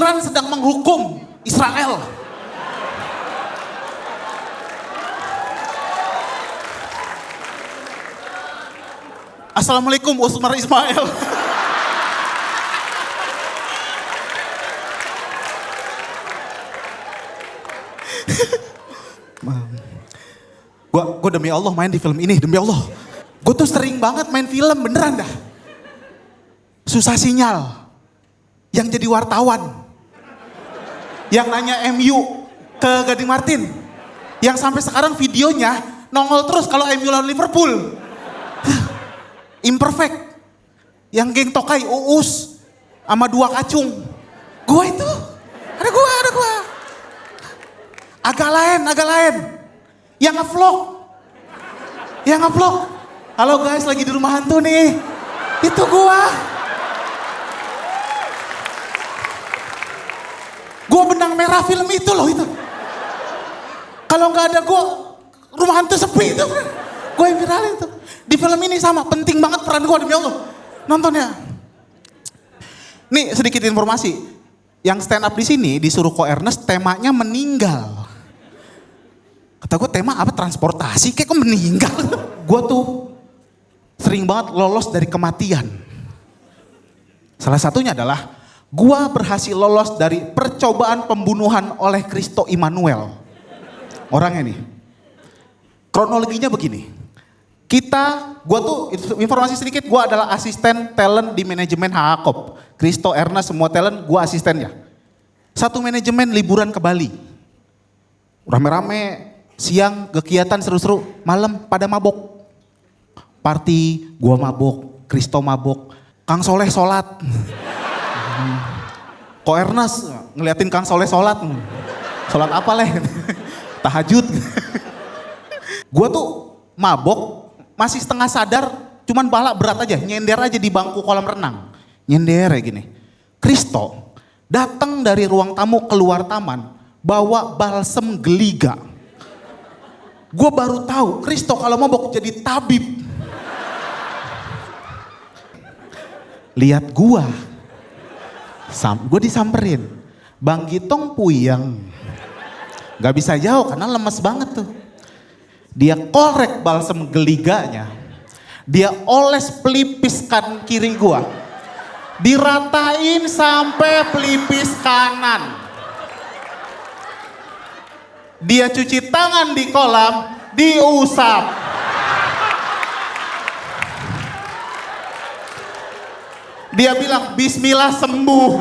Iran sedang menghukum Israel. Assalamualaikum Usmar Ismail. Gue demi Allah main di film ini, demi Allah. Gue tuh sering banget main film, beneran dah. Susah sinyal. Yang jadi wartawan. Yang nanya MU ke Gading Martin. Yang sampai sekarang videonya nongol terus kalau MU lawan Liverpool. Imperfect. Yang geng Tokai, Uus. Sama 2 kacung. Gue itu. Ada gue. Agak lain. Yang nge-vlog. Halo guys, lagi di rumah hantu nih. Itu gua. Gua benang merah film itu loh itu. Kalau nggak ada gua, rumah hantu sepi itu. Gua yang viralin tuh. Di film ini sama, penting banget peran gua demi Allah. Nontonnya. Nih sedikit informasi. Yang stand up di sini disuruh Ko Ernest temanya meninggal. Kata gue tema apa transportasi, kayak kok meninggal. Gue tuh sering banget lolos dari kematian. Salah satunya adalah gue berhasil lolos dari percobaan pembunuhan oleh Kristo Immanuel. Orangnya nih. Kronologinya begini. Gue tuh informasi sedikit, gue adalah asisten talent di manajemen HAKOP. Kristo, Ernest, semua talent, gue asistennya. Satu manajemen liburan ke Bali. Rame-rame. Siang kegiatan seru-seru, malam pada mabok. Party, gua mabok, Kristo mabok, Kang Soleh sholat. Ko Ernest ngeliatin Kang Soleh sholat. Sholat apa leh? Tahajud. Gua tuh mabok, masih setengah sadar, cuman balak berat aja, nyender aja di bangku kolam renang. Nyender ya gini. Kristo datang dari ruang tamu keluar taman, bawa balsem geliga. Gue baru tahu Kristo kalau mabok jadi tabib. Lihat gue disamperin. Bang Gitong puyeng. Gak bisa jauh karena lemes banget tuh. Dia korek balsem geliganya. Dia oles pelipis kan kiri gue. Diratain sampai pelipis kanan. Dia cuci tangan di kolam, diusap. Dia bilang, bismillah sembuh.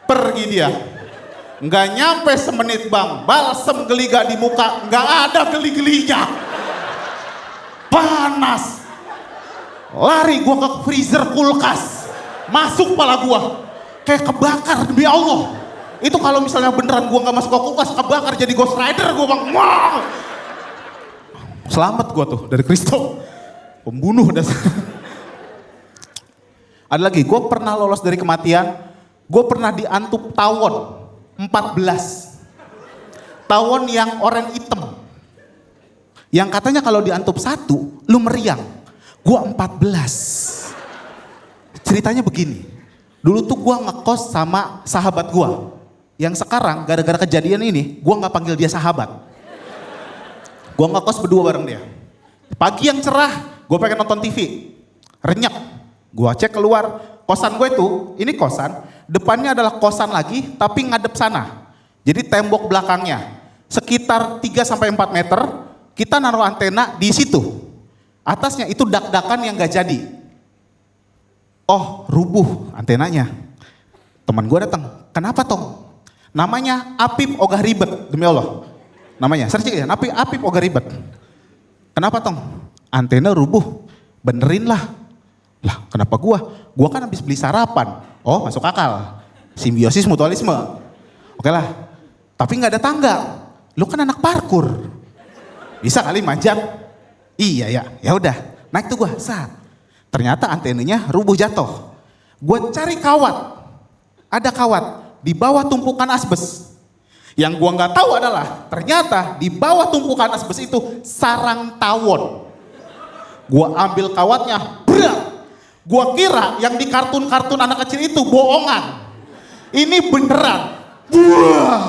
Pergi dia. Nggak nyampe semenit bang, balsem geliga di muka, nggak ada geli-gelinya. Panas. Lari gua ke freezer kulkas. Masuk pala gua. Kayak kebakar demi Allah. Itu kalau misalnya beneran gue gak masuk ke kulkas, kebakar jadi Ghost Rider, gue bang, wah. Selamat gue tuh dari Kristo. Pembunuh dasar. Ada lagi, gue pernah lolos dari kematian, gue pernah diantup tawon 14. Tawon yang oranye hitam. Yang katanya kalau diantup 1, lu meriang. Gue 14. Ceritanya begini, dulu tuh gue ngekos sama sahabat gue. Yang sekarang gara-gara kejadian ini, gue gak panggil dia sahabat. Gue ngekos berdua bareng dia. Pagi yang cerah, gue pengen nonton TV. Renyek, gue cek keluar. Kosan gue tuh, ini kosan, depannya adalah kosan lagi, tapi ngadep sana. Jadi tembok belakangnya, sekitar 3-4 meter, kita naruh antena di situ. Atasnya itu dak-dakan yang gak jadi. Oh, rubuh antenanya. Teman gue datang, kenapa Tong? Namanya Apip Ogah Ribet, demi Allah. Namanya, searching ya, Apip Ogah Ribet. Kenapa Tong? Antena rubuh, benerin lah. Lah kenapa gua? Gua kan habis beli sarapan. Oh masuk akal, simbiosis mutualisme. Oke lah, tapi gak ada tangga. Lu kan anak parkur. Bisa kali manjat? Iya ya, ya udah. Naik tuh gua, saat. Ternyata antenanya rubuh jatuh. Gua cari kawat. Ada kawat di bawah tumpukan asbes. Yang gua nggak tahu adalah ternyata di bawah tumpukan asbes itu sarang tawon. Gua ambil kawatnya, brak. Gua kira yang di kartun-kartun anak kecil itu bohongan. Ini beneran. Wah.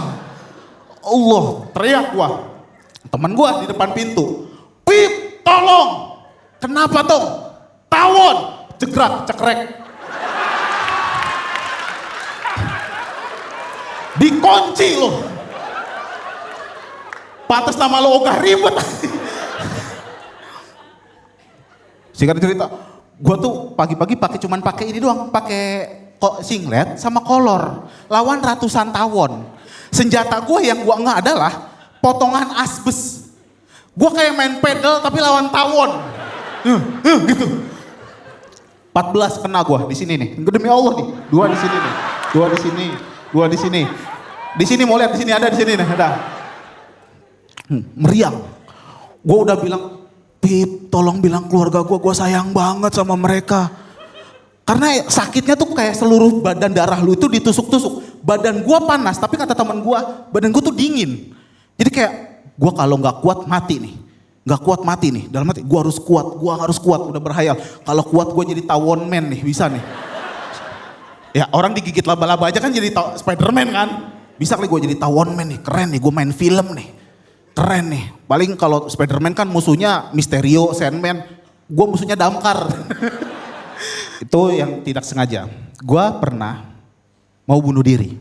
Allah, teriak gua. Temen gua di depan pintu. Pip, tolong. Kenapa dong? Tawon. Jegrak, cekrek. Dikunci loh. Pantes nama lo ogah ribet. Singkat cerita, gue tuh pagi-pagi cuman pakai ini doang, pakai singlet sama kolor, lawan ratusan tawon. Senjata gue yang gue nggak adalah potongan asbes. Gue kayak main pedal tapi lawan tawon. Gitu. 14 kena gue di sini nih. Demi Allah nih, 2 di sini nih, 2 di sini, 2 di sini. Di sini mau lihat, di sini ada, di sini nih ada. Meriang. Gue udah bilang, Pip, tolong bilang keluarga gue sayang banget sama mereka. Karena sakitnya tuh kayak seluruh badan darah lu itu ditusuk-tusuk. Badan gue panas, tapi kata teman gue, badan gue tuh dingin. Jadi kayak, gue kalau gak kuat mati nih. Gak kuat mati nih, dalam hati gue harus kuat, udah berhayal. Kalau kuat gue jadi tawon man nih, bisa nih. Ya orang digigit laba-laba aja kan jadi Spiderman kan. Bisa kali gue jadi tawon man nih, keren nih, gue main film nih. Keren nih, paling kalau Spiderman kan musuhnya Mysterio, Sandman, gue musuhnya Damkar. Itu yang tidak sengaja. Gue pernah mau bunuh diri.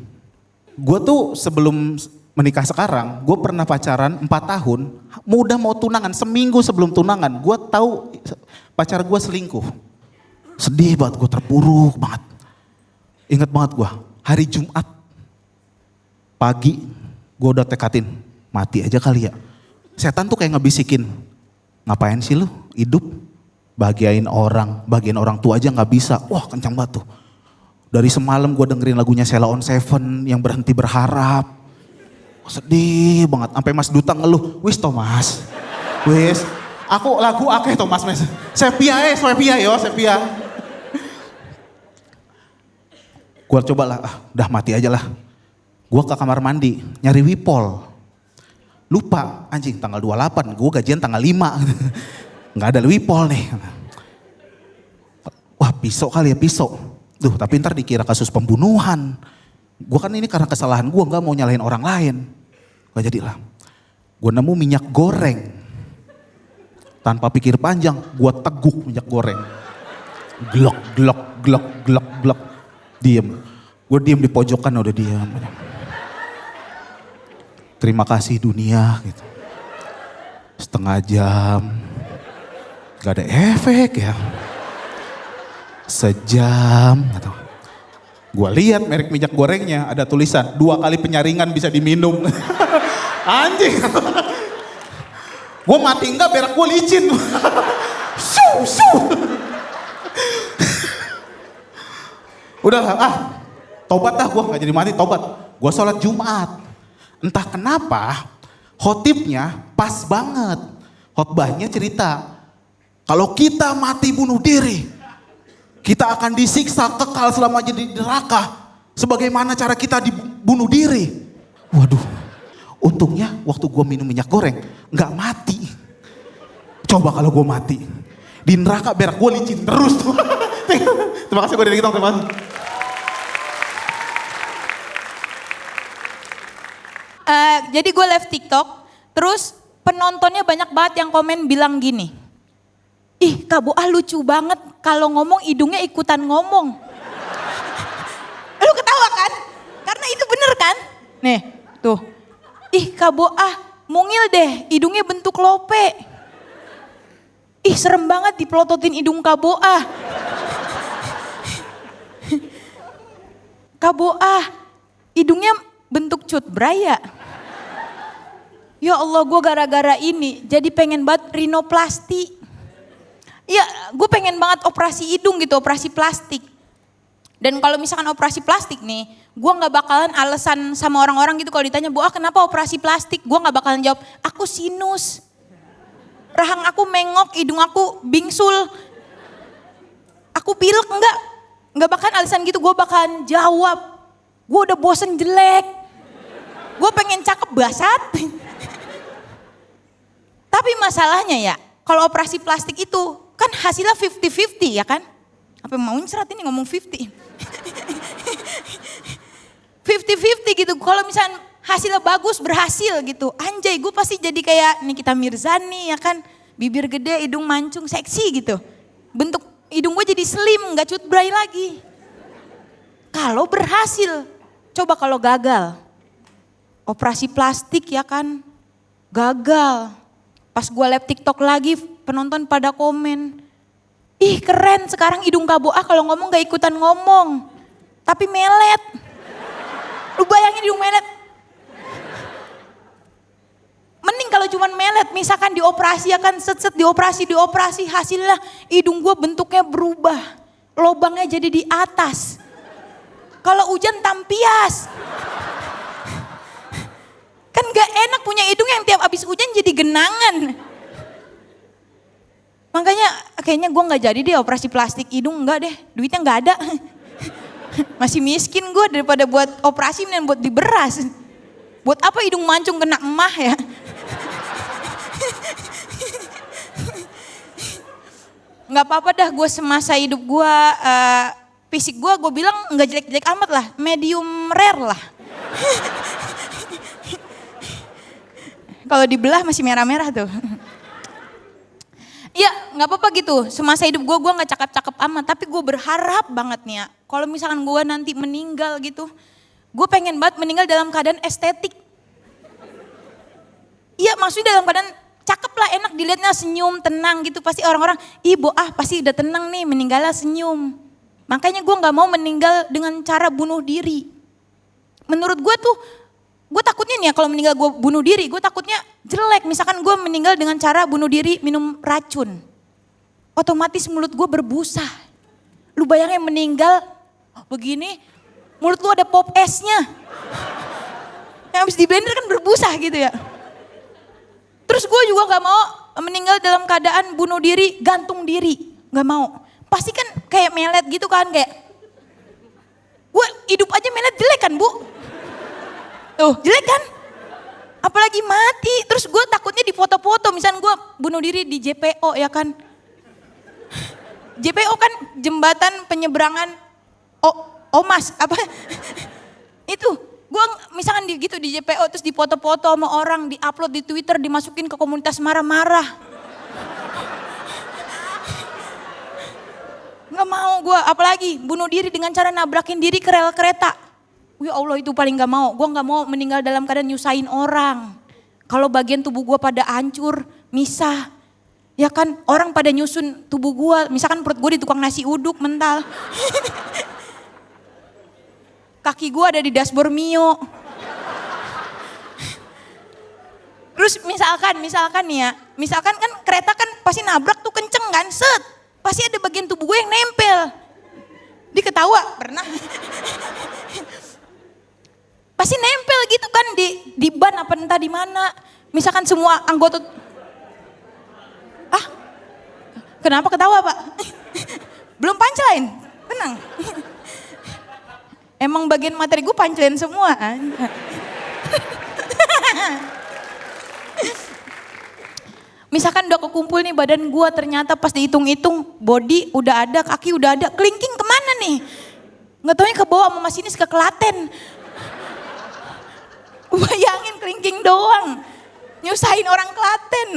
Gue tuh sebelum menikah sekarang, gue pernah pacaran 4 tahun, udah mau tunangan, seminggu sebelum tunangan, gue tahu pacar gue selingkuh. Sedih banget, gue terpuruk banget. Ingat banget gue, hari Jumat, pagi, gue udah tekatin, mati aja kali ya. Setan tuh kayak ngebisikin, ngapain sih lu hidup? Bahagiain orang tua aja gak bisa. Wah kencang banget tuh. Dari semalam gue dengerin lagunya Sheila on 7 yang berhenti berharap. Sedih banget, sampai Mas Duta ngeluh, wis Thomas, wis, aku lagu akeh Thomas mes, sepia yo, sepia. Gue coba lah, udah mati aja lah. Gue ke kamar mandi, nyari Wipol. Lupa, anjing tanggal 28, gue gajian tanggal 5. Gak ada Wipol nih. Wah pisau kali ya, pisau. Duh tapi ntar dikira kasus pembunuhan. Gue kan ini karena kesalahan gue gak mau nyalahin orang lain. Gak jadilah. Gue nemu minyak goreng. Tanpa pikir panjang, gue teguk minyak goreng. Glok, glok, glok, glok, glok. Diem. Gue diem di pojokan udah diem. Terima kasih dunia gitu. Setengah jam. Gak ada efek ya. Sejam atau gue lihat merek minyak gorengnya ada tulisan 2 kali penyaringan bisa diminum. Anjing. Gue mati enggak berak gue licin. Udah tobat dah gue gak jadi mati tobat. Gue sholat Jumat. Entah kenapa khotibnya pas banget. Khotbahnya cerita kalau kita mati bunuh diri, kita akan disiksa kekal selama jadi neraka. Sebagaimana cara kita dibunuh diri. Waduh, untungnya waktu gue minum minyak goreng gak mati. Coba kalau gue mati, di neraka berak gue licin terus tuh. Terima kasih gue dari kita teman. Jadi gue live TikTok, terus penontonnya banyak banget yang komen bilang gini. Ih Kak Boah lucu banget kalau ngomong hidungnya ikutan ngomong. Lu ketawa kan? Karena itu bener kan? Nih tuh. Ih Kak Boah mungil deh hidungnya bentuk lope. Ih serem banget dipelototin hidung Kak Boah. Kak Boah hidungnya bentuk cut braya. Ya Allah gue gara-gara ini jadi pengen banget rinoplasti. Ya gue pengen banget operasi hidung gitu, operasi plastik. Dan kalau misalkan operasi plastik nih, gue gak bakalan alasan sama orang-orang gitu kalau ditanya, Boah kenapa operasi plastik? Gue gak bakalan jawab, aku sinus. Rahang aku mengok, hidung aku bingsul. Aku pilek, enggak. Gak bakalan alasan gitu, gue bakalan jawab. Gue udah bosen jelek. Gue pengen cakep basat. Tapi masalahnya ya, kalau operasi plastik itu kan hasilnya 50-50 ya kan? Apa mau nyerat ini ngomong 50. 50-50 gitu. Kalau misalnya hasilnya bagus, berhasil gitu. Anjay, gue pasti jadi kayak Nikita Mirzani ya kan. Bibir gede, hidung mancung, seksi gitu. Bentuk hidung gue jadi slim, gak cutbray lagi. Kalau berhasil, coba kalau gagal. Operasi plastik ya kan, gagal. Pas gue live TikTok lagi, penonton pada komen. Ih keren, sekarang hidung Kak Boah kalau ngomong gak ikutan ngomong. Tapi melet. Lu bayangin hidung melet. Mending kalau cuman melet, misalkan dioperasi ya kan, set-set dioperasi, hasilnya hidung gue bentuknya berubah. Lobangnya jadi di atas. Kalau hujan tampias. Kan gak enak punya hidung yang tiap habis hujan jadi genangan. Makanya kayaknya gue gak jadi deh operasi plastik hidung, enggak deh, duitnya gak ada. Masih miskin gue daripada buat operasi dan buat diberas. Buat apa hidung mancung kena emah ya. Gak apa-apa dah gue semasa hidup gue, fisik gue bilang gak jelek-jelek amat lah, medium rare lah. Kalau dibelah masih merah-merah tuh. Ya gak apa-apa gitu, semasa hidup gue gak cakep-cakep amat. Tapi gue berharap banget nih ya, kalau misalkan gue nanti meninggal gitu, gue pengen banget meninggal dalam keadaan estetik. Iya maksudnya dalam keadaan cakep lah, enak dilihatnya, senyum, tenang gitu. Pasti orang-orang, ih Boah pasti udah tenang nih meninggalnya senyum. Makanya gue gak mau meninggal dengan cara bunuh diri. Menurut gue tuh, gue takutnya nih ya kalau meninggal gue bunuh diri, gue takutnya jelek. Misalkan gue meninggal dengan cara bunuh diri minum racun. Otomatis mulut gue berbusa. Lu bayangin meninggal begini, mulut lu ada pop esnya. Yang habis di blender kan berbusa gitu ya. Terus gue juga gak mau meninggal dalam keadaan bunuh diri, gantung diri. Gak mau. Pasti kan kayak melet gitu kan, kayak gue hidup aja melet jelek kan Bu? Tuh jelek kan? Apalagi mati. Terus gue takutnya di foto-foto, misalnya gue bunuh diri di JPO ya kan. JPO kan jembatan penyeberangan Omas apa itu. Gue misalkan gitu di JPO terus dipoto-foto sama orang, di-upload di Twitter, dimasukin ke komunitas marah-marah. Gak mau gue, apalagi bunuh diri dengan cara nabrakin diri ke rel kereta. Ya Allah itu paling gak mau, gue gak mau meninggal dalam keadaan nyusahin orang. Kalau bagian tubuh gue pada hancur, misah. Ya kan orang pada nyusun tubuh gue, misalkan perut gue di tukang nasi uduk mental. Kaki gue ada di dashboard Mio. Terus misalkan nih ya, misalkan kan kereta kan pasti nabrak tuh kenceng kan, set. Pasti ada bagian tubuh gue yang nempel. Diketawa, pernah. Pasti nempel gitu kan di ban apa entah di mana. Misalkan semua anggota. Ah, kenapa ketawa Pak? Belum punchline, tenang. Emang bagian materi gue punchline semua. Misalkan udah kekumpul nih badan gue, ternyata pas dihitung-hitung body udah ada, kaki udah ada, kelingking kemana nih? Gak taunya ke bawah sama masinis ke Klaten. Bayangin kelingking doang, nyusahin orang Klaten.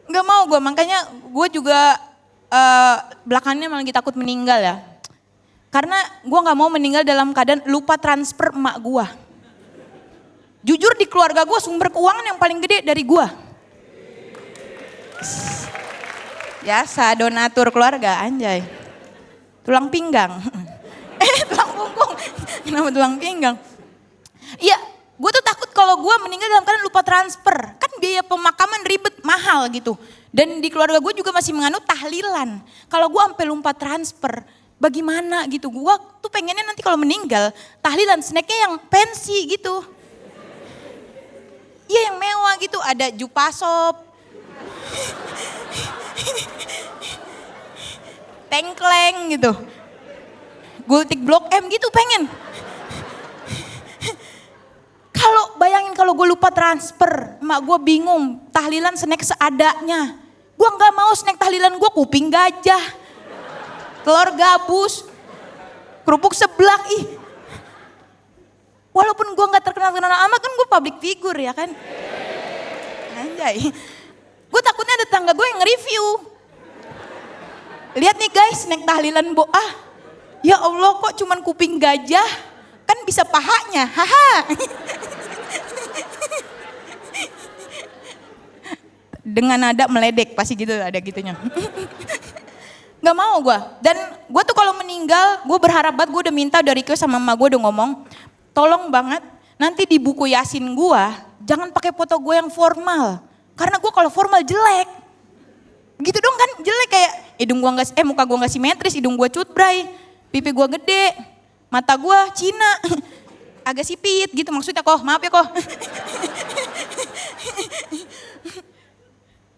Gak mau gue, makanya gue juga belakangnya malah lagi takut meninggal ya. Karena gue gak mau meninggal dalam keadaan lupa transfer emak gue. Jujur di keluarga gue sumber keuangan yang paling gede dari gue. Biasa donatur keluarga anjay. Tulang pinggang. Tulang punggung. Kenapa tulang pinggang? Iya gue tuh takut kalau gue meninggal dalam keadaan lupa transfer. Kan biaya pemakaman ribet mahal gitu. Dan di keluarga gue juga masih menganut tahlilan. Kalau gue sampai lupa transfer, bagaimana gitu. Gue tuh pengennya nanti kalau meninggal, tahlilan snacknya yang fancy gitu. Iya yang mewah gitu, ada Jupasop. Tengkleng gitu. Gultik Blok M gitu pengen. Kalau bayangin kalau gue lupa transfer, emak gue bingung, tahlilan snack seadanya. Gue nggak mau snack tahlilan gue kuping gajah, telur gabus, kerupuk seblak. Walaupun gue nggak terkenal-kenal amat kan gue public figure ya kan. Anjay. Gue takutnya ada tetangga gue yang nge-review. Lihat nih guys, snack tahlilan ya Allah kok cuman kuping gajah, kan bisa pahanya, haha. Dengan nada meledek, pasti gitu, ada gitunya. Gak mau gue. Dan gue tuh kalau meninggal, gue berharap banget, gue udah minta dari request sama emak gue udah ngomong, tolong banget nanti di buku Yasin gue, jangan pakai foto gue yang formal. Karena gue kalau formal jelek. Gitu dong kan, jelek kayak muka gue gak simetris, hidung gue cutbray, pipi gue gede, mata gue Cina, agak sipit gitu maksudnya kok, maaf ya kok.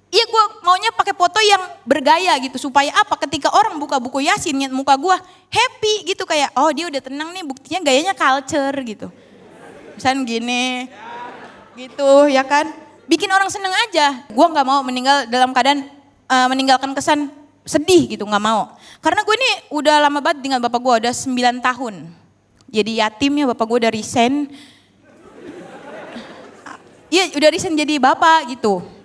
Iya gue maunya pakai foto yang bergaya gitu supaya apa ketika orang buka buku Yasin lihat muka gue happy gitu kayak oh dia udah tenang nih buktinya gayanya culture gitu. Misalnya gini gitu ya kan bikin orang seneng aja. Gue gak mau meninggal dalam keadaan meninggalkan kesan sedih gitu gak mau. Karena gue ini udah lama banget tinggal bapak gue udah 9 tahun. Jadi yatim ya bapak gue udah resign. Iya udah resign jadi bapak gitu.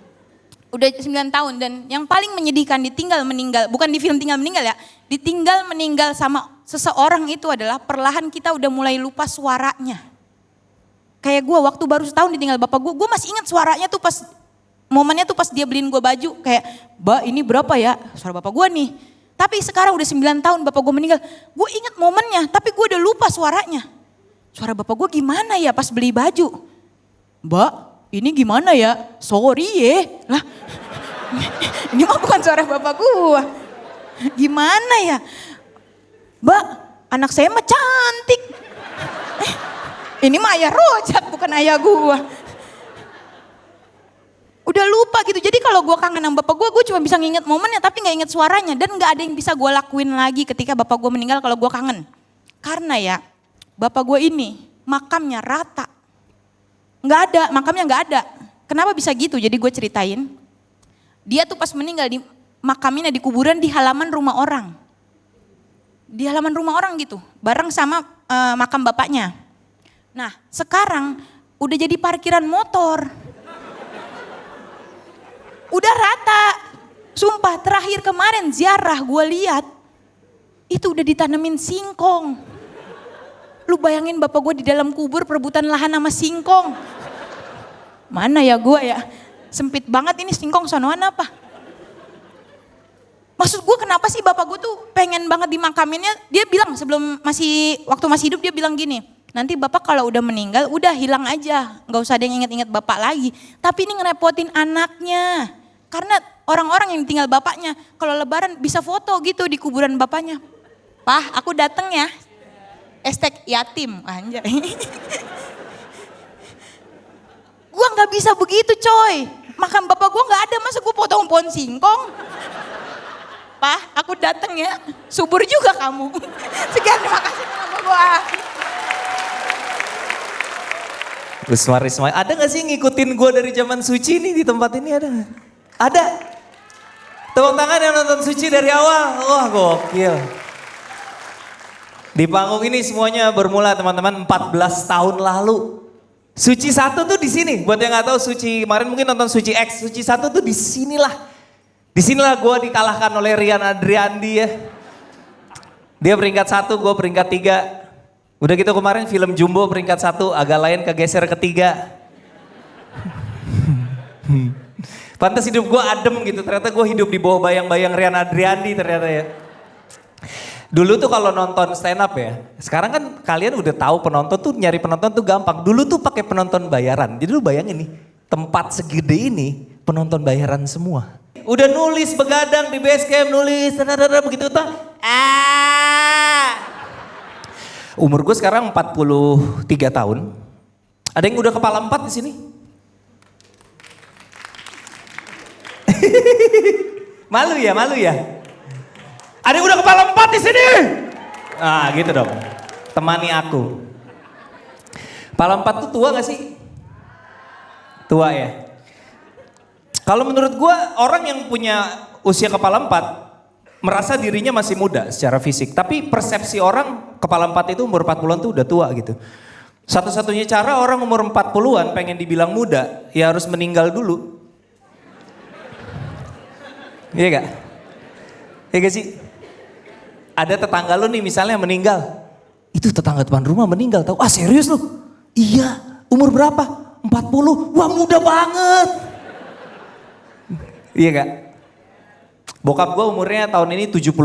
Udah 9 tahun dan yang paling menyedihkan ditinggal meninggal, bukan di film tinggal meninggal ya, ditinggal meninggal sama seseorang itu adalah perlahan kita udah mulai lupa suaranya. Kayak gue waktu baru setahun ditinggal bapak gue masih ingat suaranya tuh pas, momennya tuh pas dia beliin gue baju kayak, "Mbak ini berapa ya?" Suara bapak gue nih. Tapi sekarang udah 9 tahun bapak gue meninggal, gue ingat momennya tapi gue udah lupa suaranya. Suara bapak gue gimana ya pas beli baju? "Mbak, ini gimana ya? Sorry ya." Lah, ini mah bukan suara bapak gua. Gimana ya? "Mbak, anak saya mah cantik." Ini mah ayah rojak bukan ayah gua. Udah lupa gitu. Jadi kalau gua kangen sama bapak gua cuma bisa nginget momennya tapi gak inget suaranya. Dan gak ada yang bisa gua lakuin lagi ketika bapak gua meninggal kalau gua kangen. Karena ya, bapak gua ini makamnya rata. Nggak ada, makamnya nggak ada. Kenapa bisa gitu? Jadi gue ceritain. Dia tuh pas meninggal di makamnya di kuburan di halaman rumah orang. Di halaman rumah orang gitu, bareng sama makam bapaknya. Nah sekarang udah jadi parkiran motor. Udah rata. Sumpah terakhir kemarin ziarah gue lihat. Itu udah ditanemin singkong. Lu bayangin bapak gue di dalam kubur perebutan lahan sama singkong. Mana ya gue ya, sempit banget ini singkong sonoan apa. Maksud gue kenapa sih bapak gue tuh pengen banget dimakaminnya. Dia bilang waktu masih hidup dia bilang gini. Nanti bapak kalau udah meninggal udah hilang aja. Gak usah ada yang inget-inget bapak lagi. Tapi ini ngerepotin anaknya. Karena orang-orang yang tinggal bapaknya kalau lebaran bisa foto gitu di kuburan bapaknya. "Pah aku dateng ya." #yatim, anjay. Gue gak bisa begitu coy. Makam bapak gue gak ada, masa gue potong pohon singkong. "Pah, aku dateng ya." Subur juga kamu. Sekian, terima kasih sama gue. Risma, ada gak sih ngikutin gue dari zaman suci nih di tempat ini ada gak? Ada. Tepuk tangan yang nonton suci dari awal. Wah gokil. Di panggung ini semuanya bermula teman-teman 14 tahun lalu. Suci 1 tuh di sini. Buat yang nggak tahu Suci kemarin mungkin nonton Suci X. Suci 1 tuh di sinilah. Di sinilah gue dikalahkan oleh Rian Adriandi ya. Dia peringkat 1, gue peringkat 3. Udah gitu kemarin film Jumbo peringkat 1, agak lain kegeser ke 3. Pantes hidup gue adem gitu. Ternyata gue hidup di bawah bayang-bayang Rian Adriandi ternyata ya. Dulu tuh kalau nonton stand up ya, sekarang kan kalian udah tahu penonton tuh nyari penonton tuh gampang. Dulu tuh pakai penonton bayaran. Jadi lu bayangin nih, tempat segede ini penonton bayaran semua. Udah nulis begadang di base camp, nulis begitu tuh. Umur gue sekarang 43 tahun. Ada yang udah kepala 4 di sini? Malu ya? Ada yang udah kepala 4 di sini? Ah gitu dong, temani aku. Kepala 4 tuh tua gak sih? Tua ya? Kalau menurut gue orang yang punya usia kepala 4 merasa dirinya masih muda secara fisik. Tapi persepsi orang kepala 4 itu umur 40-an tuh udah tua gitu. Satu-satunya cara orang umur 40-an pengen dibilang muda, ya harus meninggal dulu. Iya gak? Iya gak sih? Ada tetangga lu nih misalnya meninggal. Itu tetangga depan rumah meninggal tahu. Ah serius lu? Iya. Umur berapa? 40. Wah muda banget. Iya gak? Bokap gue umurnya tahun ini 71.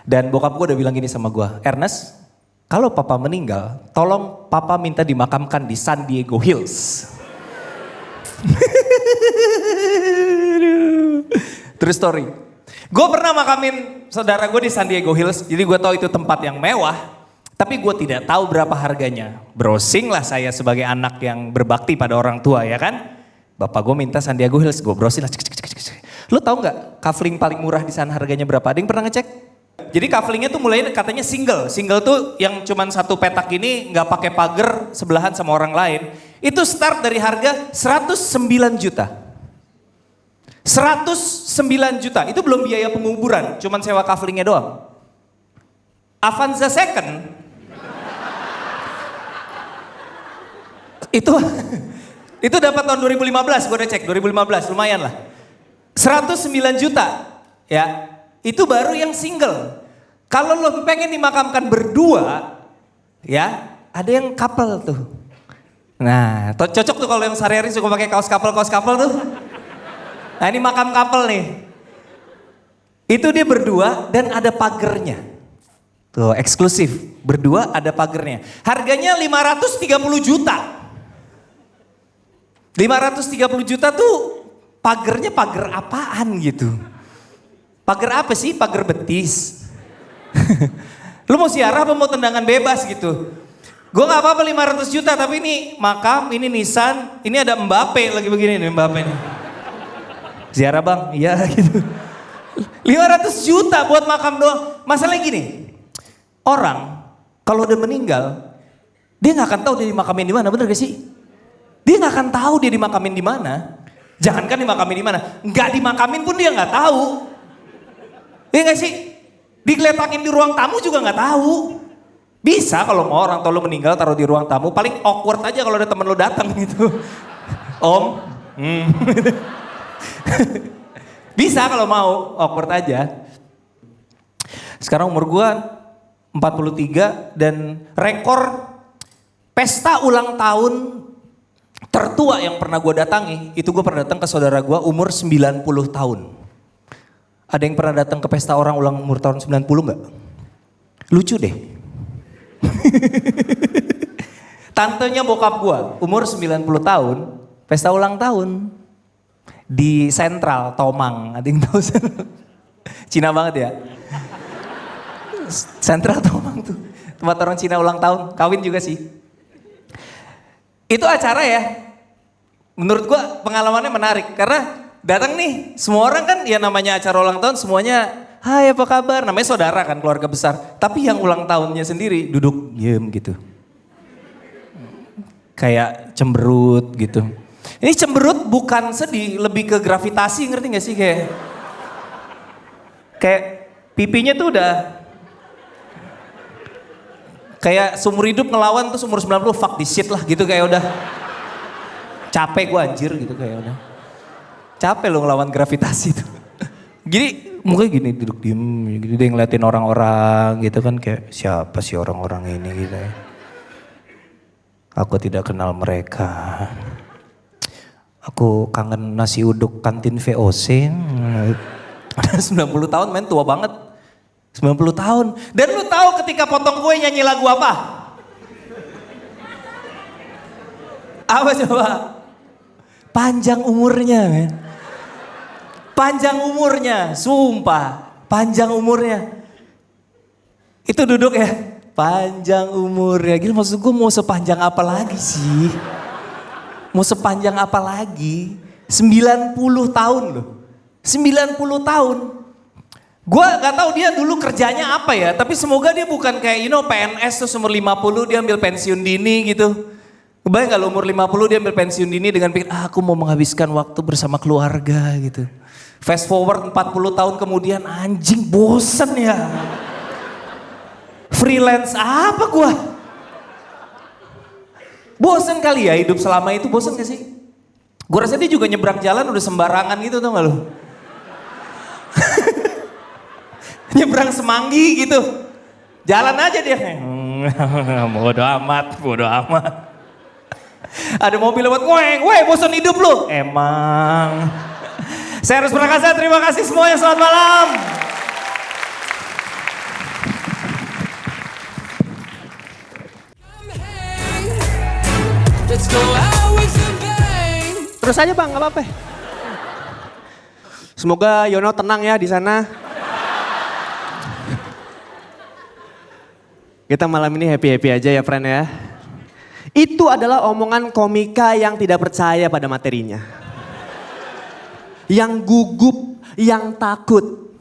Dan bokap gue udah bilang gini sama gue. Ernest, kalau papa meninggal, tolong papa minta dimakamkan di San Diego Hills. True story. Gue pernah makamin saudara gue di San Diego Hills, jadi gue tahu itu tempat yang mewah. Tapi gue tidak tahu berapa harganya. Browsing lah saya sebagai anak yang berbakti pada orang tua ya kan. Bapak gue minta San Diego Hills, gue browsing lah. Lu tahu nggak kafling paling murah di sana harganya berapa? Ada yang pernah ngecek? Jadi kaflingnya tuh mulai katanya single. Single tuh yang cuman satu petak ini nggak pakai pagar sebelahan sama orang lain. Itu start dari harga 109 juta. 109 juta, itu belum biaya penguburan, cuman sewa kaflingnya doang. Avanza second, itu dapat tahun 2015, gue udah cek 2015, lumayan lah. 109 juta, ya itu baru yang single. Kalau lo pengen dimakamkan berdua, ya ada yang couple tuh. Nah, cocok tuh kalau yang sehari-hari suka pakai kaos couple tuh. Nah ini makam couple nih. Itu dia berdua dan ada pagernya. Tuh eksklusif, berdua ada pagernya. Harganya 530 juta. 530 juta tuh pagernya pager apaan gitu. Pager apa sih? Pager betis. Lu mau siarah apa mau tendangan bebas gitu. Gue gak apa-apa 500 juta tapi ini makam, ini nisan, ini ada Mbappe lagi begini nih Mbappe nih. Ziarah bang, iya gitu. 500 juta buat makam doang. Masalahnya gini, orang kalau udah meninggal, dia gak akan tahu dia dimakamin di mana, bener gak sih? Dia gak akan tahu dia dimakamin di mana. Jangankan dimakamin di mana, nggak dimakamin pun dia nggak tahu. Iya gak sih? Digeletakin di ruang tamu juga nggak tahu. Bisa kalau mau orang tua lu meninggal taruh di ruang tamu, paling awkward aja kalau ada temen lu datang gitu. Om, bisa kalau mau, awkward aja. Sekarang umur gua 43 dan rekor pesta ulang tahun tertua yang pernah gua datangi, itu gua pernah datang ke saudara gua umur 90 tahun. Ada yang pernah datang ke pesta orang ulang umur tahun 90 nggak? Lucu deh. Tantenya bokap gua umur 90 tahun, pesta ulang tahun. Di Sentral, Tomang, ada yang tahu Cina banget ya. Sentral Tomang tuh, tempat orang Cina ulang tahun, kawin juga sih. Itu acara ya, menurut gua pengalamannya menarik karena datang nih, semua orang kan ya namanya acara ulang tahun semuanya, hai apa kabar, namanya saudara kan keluarga besar. Tapi yang ulang tahunnya sendiri duduk diem gitu. Kayak cemberut gitu. Ini cemberut bukan sedih, lebih ke gravitasi, ngerti gak sih kayak pipinya tuh udah kayak seumur hidup ngelawan tuh umur 90 fuck this shit lah gitu, kayak udah capek gue anjir gitu, kayak udah capek lo ngelawan gravitasi tuh. Jadi mukanya gini duduk diem gitu, dia ngeliatin orang-orang gitu kan, kayak siapa sih orang-orang ini gitu ya. Aku tidak kenal mereka. Aku kangen nasi uduk kantin VOC. Udah 90 tahun men, tua banget. 90 tahun. Dan lu tahu ketika potong kue nyanyi lagu apa? Apa coba? Panjang umurnya men. Panjang umurnya, sumpah. Panjang umurnya. Itu duduk ya, panjang umurnya. Gila maksud gue mau sepanjang apa lagi sih? Mau sepanjang apa lagi? 90 tahun loh. 90 tahun. Gue gak tahu dia dulu kerjanya apa ya. Tapi semoga dia bukan kayak PNS tuh umur 50 dia ambil pensiun dini gitu. Kebayang gak lu umur 50 dia ambil pensiun dini dengan pikir, aku mau menghabiskan waktu bersama keluarga gitu. Fast forward 40 tahun kemudian, anjing bosen ya. Freelance apa gua? Bosen kali ya hidup selama itu, bosen gak sih? Gue rasa dia juga nyebrang jalan udah sembarangan gitu tau gak lu? Nyebrang Semanggi gitu. Jalan aja dia. Bodo amat, bodo amat. Ada mobil lewat, weh bosan hidup lu. Emang. Saya harus berkasa, terima kasih semuanya, selamat malam. Terus aja bang, gak apa-apa. Semoga Yono tenang ya di sana. Kita malam ini happy-happy aja ya friend ya. Itu adalah omongan komika yang tidak percaya pada materinya. Yang gugup, yang takut.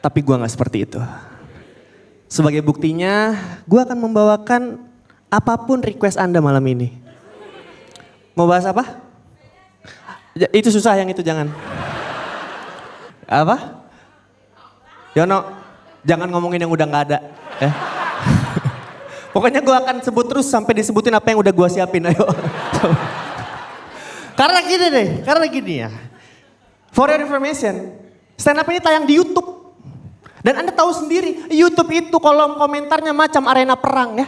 Tapi gue gak seperti itu. Sebagai buktinya, gue akan membawakan apapun request Anda malam ini. Mau bahas apa? Itu susah, yang itu jangan. Apa? Yono, jangan ngomongin yang udah gak ada. Pokoknya gue akan sebut terus sampai disebutin apa yang udah gue siapin. Ayo. Karena gini ya. For your information, stand up ini tayang di YouTube. Dan Anda tahu sendiri, YouTube itu kolom komentarnya macam arena perang ya.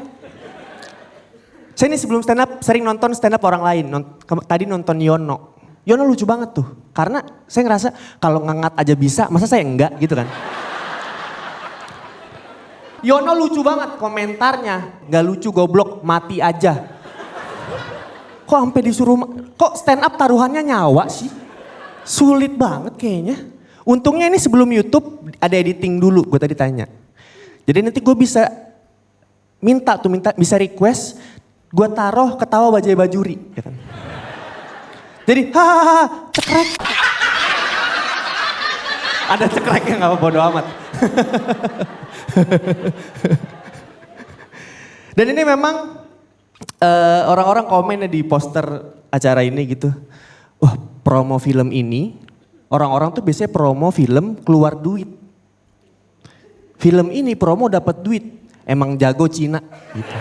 Saya ini sebelum stand up sering nonton stand up orang lain. Tadi nonton Yono. Yono lucu banget tuh. Karena saya ngerasa kalau ngangat aja bisa, masa saya enggak gitu kan. Yono lucu banget komentarnya. Gak lucu goblok, mati aja. Kok sampai disuruh, kok stand up taruhannya nyawa sih? Sulit banget kayaknya. Untungnya ini sebelum YouTube ada editing dulu, gue tadi tanya. Jadi nanti gue bisa bisa request, gue taruh ketawa bajai bajuri. Ya kan? Jadi hahaha cekrek. Ada cekreknya gak apa bodo amat. Dan ini memang orang-orang komen di poster acara ini gitu. Wah promo film ini, orang-orang tuh biasanya promo film keluar duit. Film ini promo dapat duit, emang jago Cina gitu.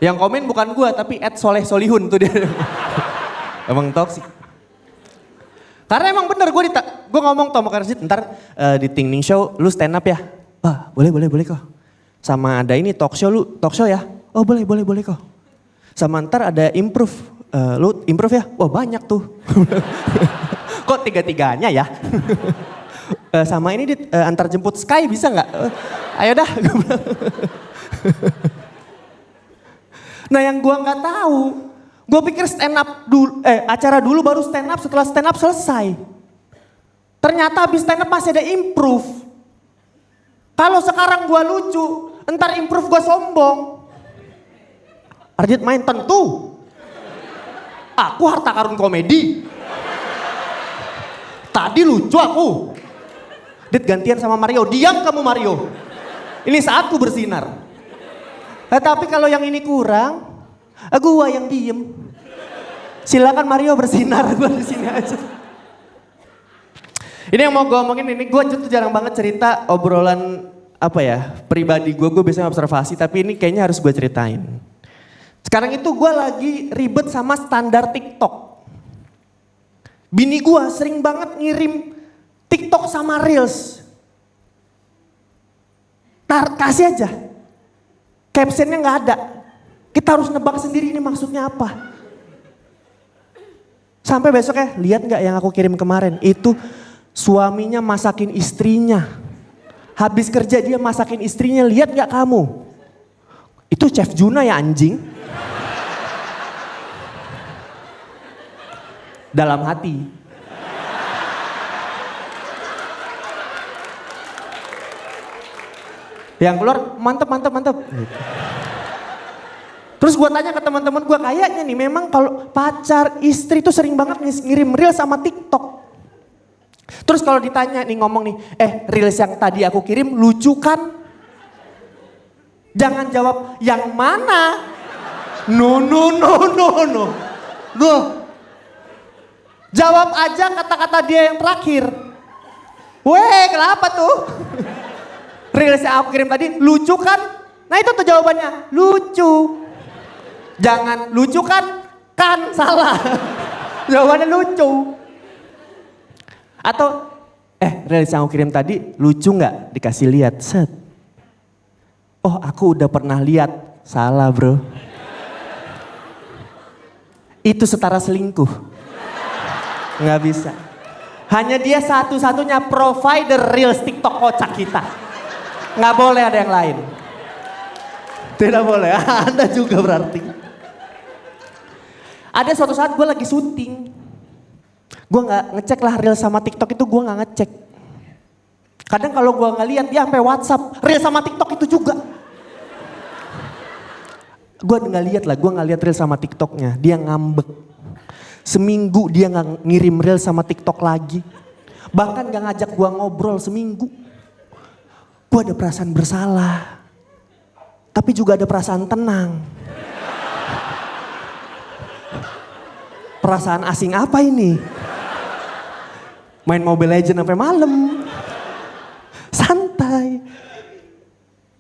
Yang komen bukan gua tapi @soleh_solihun tuh dia. Emang toksik. Karena emang bener gue ngomong Tomo Karsit ntar di Ting Ning Show lu stand up ya. Wah boleh kok. Sama ada ini talk show ya. Oh boleh kok. Sama ntar ada improve. Lu improve ya? Wah banyak tuh. Kok tiga-tiganya ya? Sama ini antar jemput Sky bisa gak? Ayo dah. Nah yang gua gak tahu. Gue pikir stand up dulu, acara dulu baru stand up, setelah stand up selesai. Ternyata habis stand up masih ada improve. Kalau sekarang gue lucu, entar improve gue sombong. Arjit main tentu. Aku harta karun komedi. Tadi lucu aku. Dit gantian sama Mario, diam kamu Mario. Ini saatku bersinar. Tapi kalau yang ini kurang, gua yang diem. Silakan Mario bersinar, gua di sini aja. Ini yang mau gue omongin ini, gue tuh jarang banget cerita obrolan apa ya, pribadi gue biasanya observasi, tapi ini kayaknya harus gue ceritain. Sekarang itu gue lagi ribet sama standar TikTok. Bini gue sering banget ngirim TikTok sama Reels. Kasih aja. Captionnya gak ada. Kita harus nebak sendiri ini maksudnya apa. Sampai besoknya, lihat gak yang aku kirim kemarin? Itu suaminya masakin istrinya. Habis kerja dia masakin istrinya, lihat gak kamu? Itu Chef Juna ya anjing. Dalam hati. Yang keluar mantep. Terus gue tanya ke teman-teman gue, kayaknya nih memang kalau pacar istri tuh sering banget ngirim reel sama TikTok. Terus kalau ditanya nih ngomong nih, reels yang tadi aku kirim lucu kan? Jangan jawab yang mana. No. Loh. Jawab aja kata-kata dia yang terakhir. Weh, kenapa tuh? Reels yang aku kirim tadi lucu kan? Nah itu tuh jawabannya, lucu. Jangan lucu kan? Kan salah. Jawabannya lucu. Atau, reels yang aku kirim tadi lucu nggak? Dikasih lihat, set. Oh aku udah pernah lihat. Salah bro. Itu setara selingkuh. Nggak bisa. Hanya dia satu-satunya provider reels TikTok kocak kita. Nggak boleh ada yang lain. Tidak boleh, Anda juga berarti. Ada suatu saat gue lagi syuting. Gue nggak ngecek lah reels sama TikTok itu, gue nggak ngecek. Kadang kalau gue nggak lihat dia sampai WhatsApp, reels sama TikTok itu juga. Gue nggak lihat lah, gue nggak lihat reels sama TikToknya. Dia ngambek. Seminggu dia nggak ngirim reels sama TikTok lagi. Bahkan nggak ngajak gue ngobrol seminggu. Gue ada perasaan bersalah. Tapi juga ada perasaan tenang. Perasaan asing apa ini? Main Mobile Legends sampai malam. Santai.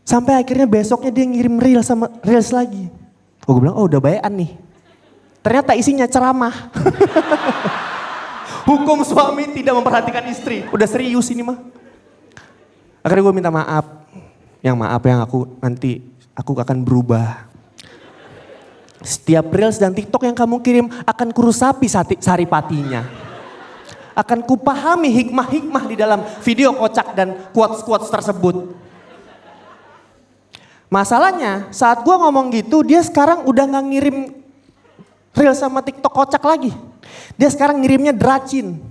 Sampai akhirnya besoknya dia ngirim reels lagi. Gue bilang, oh udah bayan nih. Ternyata isinya ceramah. Hukum suami tidak memperhatikan istri. Udah serius ini mah. Akhirnya gue minta maaf. Yang maaf yang aku akan berubah. Setiap reels dan TikTok yang kamu kirim akan kurusapi saripatinya. Akan kupahami hikmah-hikmah di dalam video kocak dan quotes-quotes tersebut. Masalahnya saat gue ngomong gitu dia sekarang udah gak ngirim reels sama TikTok kocak lagi. Dia sekarang ngirimnya dracin.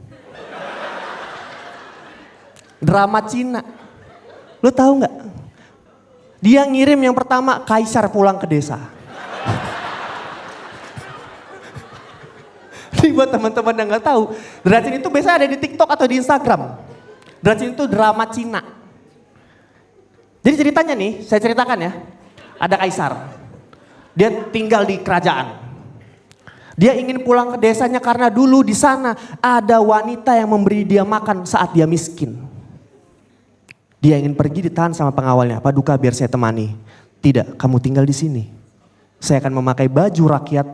Drama Cina. Lo tahu nggak? Dia ngirim yang pertama Kaisar pulang ke desa. Ini buat teman-teman yang nggak tahu, dracin itu biasanya ada di TikTok atau di Instagram. Dracin itu drama Cina. Jadi ceritanya nih, saya ceritakan ya. Ada Kaisar. Dia tinggal di kerajaan. Dia ingin pulang ke desanya karena dulu di sana ada wanita yang memberi dia makan saat dia miskin. Dia ingin pergi ditahan sama pengawalnya. Paduka biar saya temani. Tidak, kamu tinggal di sini. Saya akan memakai baju rakyat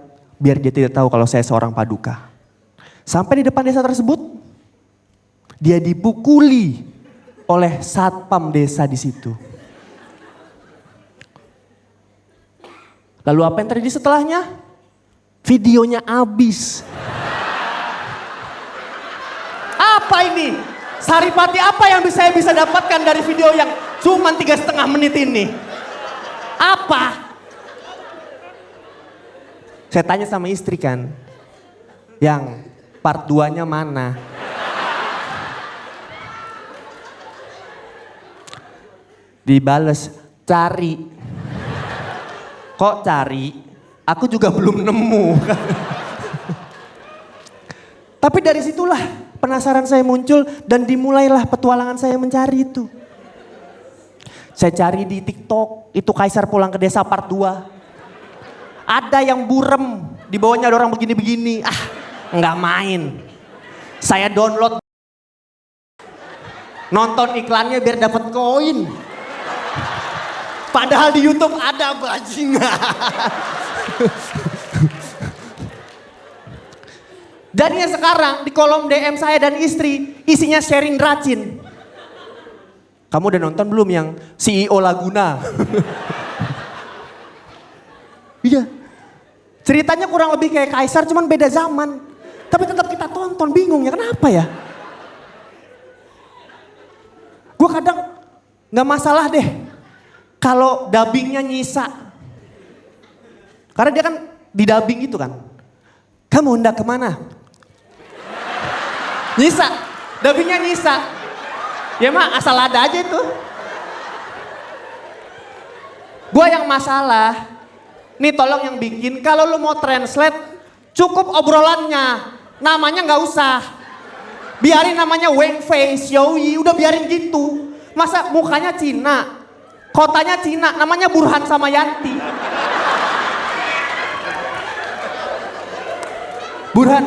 biar dia tidak tahu kalau saya seorang paduka. Sampai di depan desa tersebut, dia dipukuli oleh satpam desa di situ. Lalu apa yang terjadi setelahnya? Videonya habis. Apa ini? Saripati apa yang saya bisa dapatkan dari video yang cuma 3,5 menit ini? Apa? Saya tanya sama istri kan, yang part 2-nya mana? Dibales, cari. Kok cari? Aku juga belum nemu. Tapi dari situlah penasaran saya muncul dan dimulailah petualangan saya mencari itu. Saya cari di TikTok, itu Kaisar pulang ke desa part 2. Ada yang burem, di bawahnya ada orang begini-begini. Nggak main. Saya download. Nonton iklannya biar dapat koin. Padahal di YouTube ada bajingan. Jadinya sekarang di kolom DM saya dan istri isinya sharing dracin. Kamu udah nonton belum yang CEO Laguna? Iya. Ceritanya kurang lebih kayak Kaisar cuman beda zaman. Tapi tetap kita tonton, bingung ya kenapa ya? Gue kadang gak masalah deh kalau dubbingnya nyisa. Karena dia kan di dubbing gitu kan. Kamu hendak kemana? Nyisa, dubbingnya nyisa. Ya mah asal ada aja itu. Gue yang masalah, nih tolong yang bikin, kalau lu mau translate cukup obrolannya, namanya gak usah. Biarin namanya Weng Fei, Xiaoyi, udah biarin gitu. Masa mukanya Cina, Kotanya Cina, namanya Burhan sama Yanti. Burhan,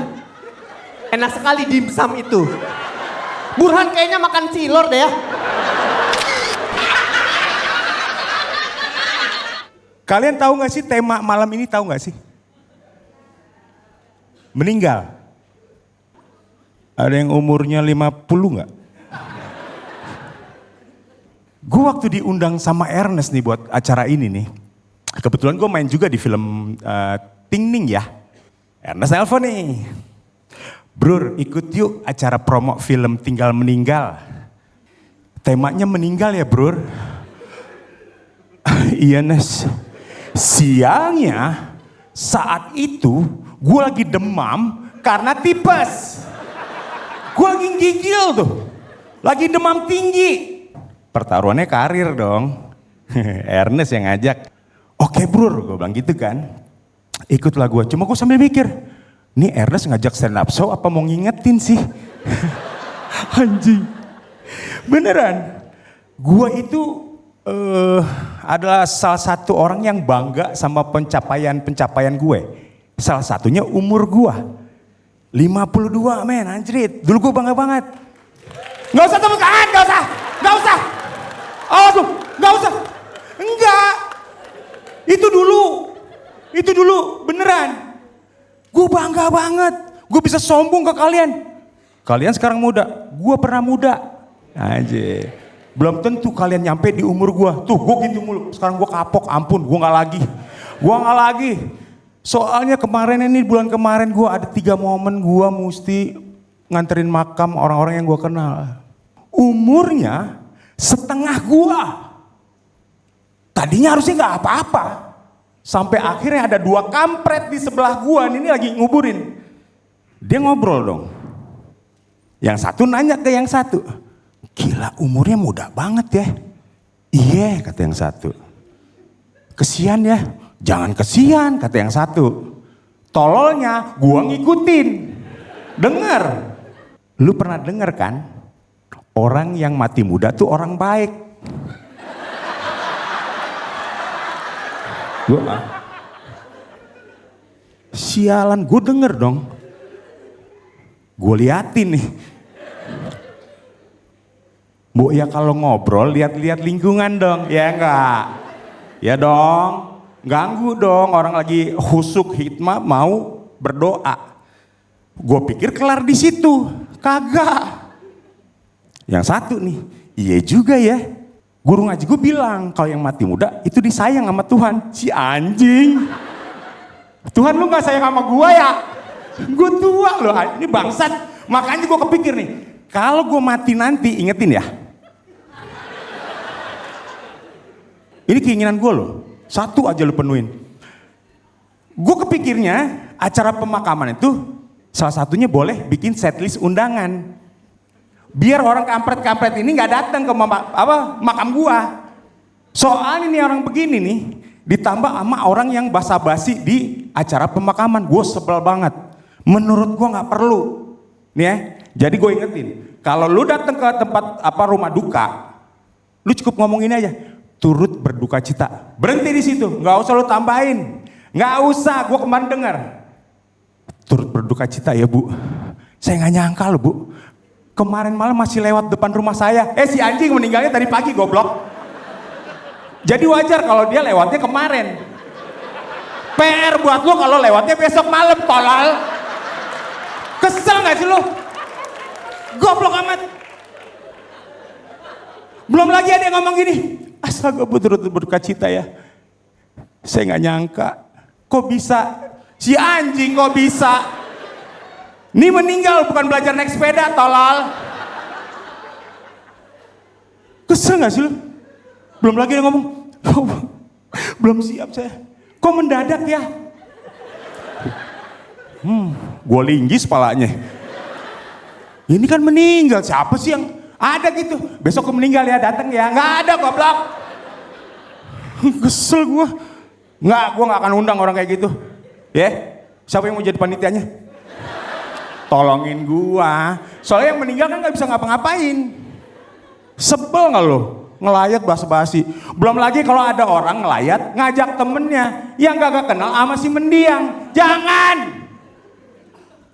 enak sekali dimsum itu. Burhan kayaknya makan cilor deh ya. Kalian tahu gak sih tema malam ini, tahu gak sih? Meninggal. Ada yang umurnya 50 gak? Gue waktu diundang sama Ernest nih buat acara ini nih. Kebetulan gue main juga di film Ting Ning ya. Ernest nelfon nih. Bro, ikut yuk acara promo film Tinggal Meninggal. Temanya meninggal ya bro. Iya Nes. Sialnya saat itu gue lagi demam karena tipes. Gue lagi gigil tuh. Lagi demam tinggi. Pertaruhannya karir dong. Ernest yang ngajak. Oke bro, gue bilang gitu kan. Ikutlah gue. Cuma gue sambil mikir. Nih Ernest ngajak stand up show apa mau ngingetin sih? Anjing. Beneran. Gue itu adalah salah satu orang yang bangga sama pencapaian gue. Salah satunya umur gue. 52 men, anjrit. Dulu gue bangga banget. Gak usah tepuk tangan, gak usah. Gak usah. Aduh, gak usah. Enggak. Itu dulu beneran. Gue bangga banget. Gue bisa sombong ke kalian. Kalian sekarang muda, gue pernah muda. Anjir. Belum tentu kalian nyampe di umur gue. Tuh gue gitu mulu. Sekarang gue kapok, ampun gue gak lagi. Soalnya kemarin ini, bulan kemarin gue ada 3 momen gue mesti nganterin makam orang-orang yang gue kenal. Umurnya setengah gue. Tadinya harusnya gak apa-apa. Sampai akhirnya ada 2 kampret di sebelah gue, ini lagi nguburin. Dia ngobrol dong. Yang satu nanya ke yang satu. Gila umurnya muda banget ya. Iya kata yang satu. Kesian ya. Jangan kesian kata yang satu. Tololnya gua ngikutin. Dengar. Lu pernah denger kan? Orang yang mati muda tuh orang baik. Gua sialan, gue denger dong. Gue liatin nih. Bu ya kalau ngobrol lihat-lihat lingkungan dong, ya enggak? Ya dong, ganggu dong orang lagi husuk hikmah mau berdoa. Gue pikir kelar di situ, kagak. Yang satu nih, iya juga ya. Guru ngaji gue bilang kalau yang mati muda itu disayang sama Tuhan. Si anjing. Tuhan lu gak sayang sama gue ya? Gue tua loh, ini bangsat. Makanya gue kepikir nih, kalau gue mati nanti, ingetin ya. Ini keinginan gue loh, satu aja lu penuhin. Gue kepikirnya acara pemakaman itu salah satunya boleh bikin setlist undangan. Biar orang kampret-kampret ini gak datang ke makam gue. Soalnya nih orang begini nih, ditambah sama orang yang basa-basi di acara pemakaman. Gue sebel banget. Menurut gue gak perlu. Nih ya, jadi gue ingetin. Kalau lu datang ke tempat rumah duka, lu cukup ngomong ini aja. Turut berduka cita. Berhenti di situ, nggak usah lu tambahin. Nggak usah, gue kemarin dengar. Turut berduka cita ya bu. Saya nggak nyangka loh bu. Kemarin malam masih lewat depan rumah saya. Si anjing meninggalnya tadi pagi goblok. Jadi wajar kalau dia lewatnya kemarin. PR buat lu kalau lewatnya besok malam tolol. Kesel nggak sih lu? Goblok amat. Belum lagi ada yang ngomong gini. Astaga bu turut berduka cita ya. Saya nggak nyangka. Kok bisa? Si anjing kok bisa? Ini meninggal bukan belajar naik sepeda tolol. Kesel gak sih lu? Belum lagi yang ngomong. Oh, belum siap saya. Kok mendadak ya? Gue linggis palanya. Ini kan meninggal, siapa sih yang ada gitu? Besok gue meninggal ya, datang ya. Nggak ada goblok. Kesel gue. Gue nggak akan undang orang kayak gitu. Ya, siapa yang mau jadi panitianya? Tolongin gue. Soalnya yang meninggal kan nggak bisa ngapa-ngapain. Sebel nggak lo? ngelayat basa-basi. Belum lagi kalau ada orang ngelayat ngajak temennya yang gak kenal sama si mendiang. Jangan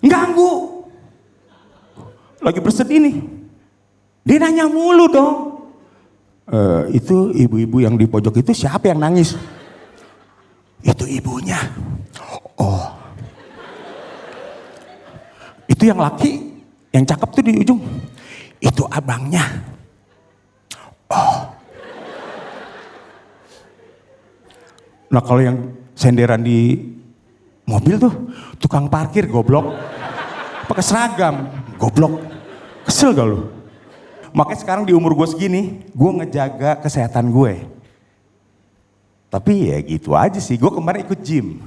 ganggu. Lagi bersedih nih. Dia nanya mulu dong. Itu ibu-ibu yang di pojok itu siapa yang nangis? Itu ibunya. Oh. Itu yang laki, yang cakep tuh di ujung. Itu abangnya. Oh. Nah kalau yang senderan di mobil tuh tukang parkir goblok. Pakai seragam, goblok. Kesel gak lu? Makanya sekarang di umur gue segini, gue ngejaga kesehatan gue. Tapi ya gitu aja sih, gue kemarin ikut gym.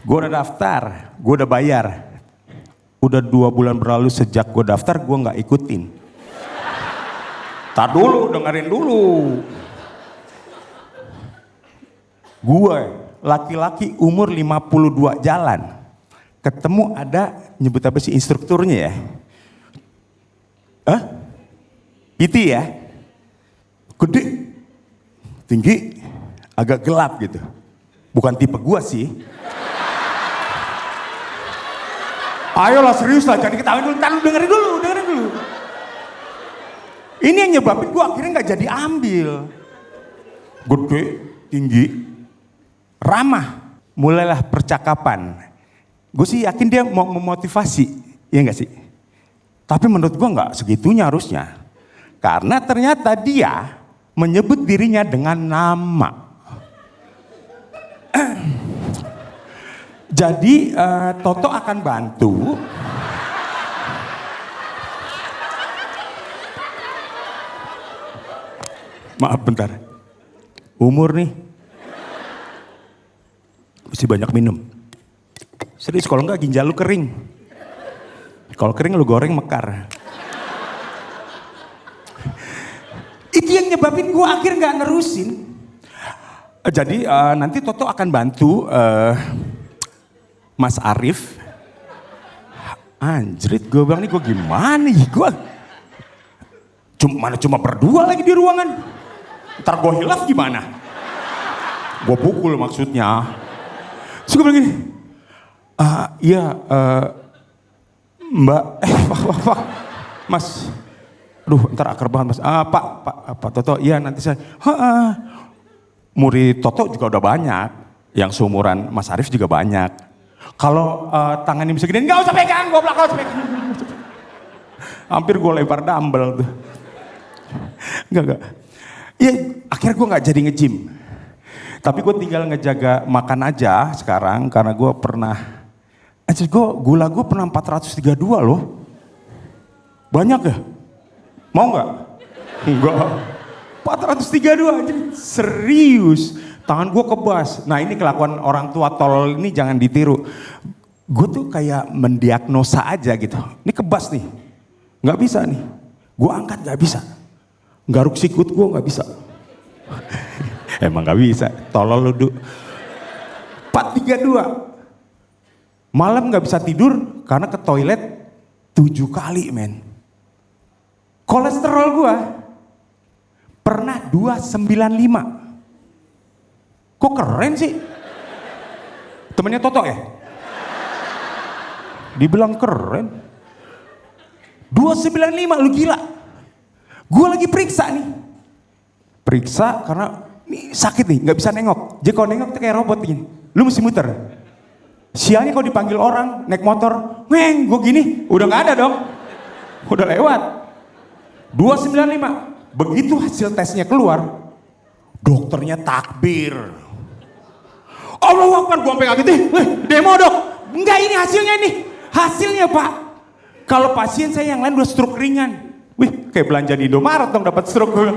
Gue udah daftar, gue udah bayar. Udah 2 bulan berlalu sejak gue daftar, gue gak ikutin. Tar dulu, dengerin dulu. Gue, laki-laki umur 52 jalan. Ketemu ada, nyebut apa sih instrukturnya ya? Hah? PT ya? Gede, tinggi, agak gelap gitu. Bukan tipe gue sih. Ayolah serius lah, jangan diketawain dulu, dengerin dulu. Ini yang nyebabin gue akhirnya gak jadi ambil. Gede, tinggi, ramah. Mulailah percakapan. Gue sih yakin dia mau memotivasi, ya gak sih? Tapi menurut gue gak segitunya harusnya. Karena ternyata dia menyebut dirinya dengan nama. Jadi Toto akan bantu. Maaf bentar. Umur nih. Mesti banyak minum. Serius kalau enggak ginjal lu kering. Kalau kering lu goreng mekar. Itu yang nyebabin gue akhir gak nerusin. Jadi nanti Toto akan bantu Mas Arif. Anjrit gue bilang nih gue gimana ya gue. Cuma berdua lagi di ruangan. Ntar gue hilaf gimana. Gue pukul maksudnya. Terus gue bilang gini. Iya Mbak. Pak. Mas. Aduh ntar akar banget mas. Pak Toto, iya nanti saya. Murid Toto juga udah banyak. Yang seumuran Mas Arif juga banyak. Kalau tangannya bisa gini, nggak usah pegang, goblok, nggak usah pegang. Hampir gue lempar dumbbell tuh. Enggak. Iya, akhirnya gue nggak jadi nge-gym. Tapi gue tinggal ngejaga makan aja sekarang karena gue pernah. Gula gue pernah 432 loh. Banyak ya? Mau nggak? Enggak. 432 aja. Serius. Tangan gue kebas. Nah ini kelakuan orang tua tolol ini jangan ditiru. Gue tuh kayak mendiagnosa aja gitu. Ini kebas nih. Nggak bisa nih. Gue angkat nggak bisa. Garuk sikut gue nggak bisa. Emang nggak bisa. Tolol lu. 432. Malam nggak bisa tidur karena ke toilet 7 kali men. Kolesterol gue pernah 295. Kok keren sih? Temennya Toto ya? Dibilang keren. 295 lu gila. Gue lagi periksa nih. Periksa karena ini sakit nih gak bisa nengok. Jadi kalau nengok tuh kayak robot gini. Lu mesti muter. Sialnya kalau dipanggil orang naik motor. Weng gue gini udah gak ada dong. Udah lewat. 295. Begitu hasil tesnya keluar. Dokternya takbir. Allahu Akbar, gue sampai kaget nih. Demo dok. Enggak ini hasilnya nih. Hasilnya pak. Kalau pasien saya yang lain udah stroke ringan. Wih kayak belanja di Indomaret dong dapat stroke gue.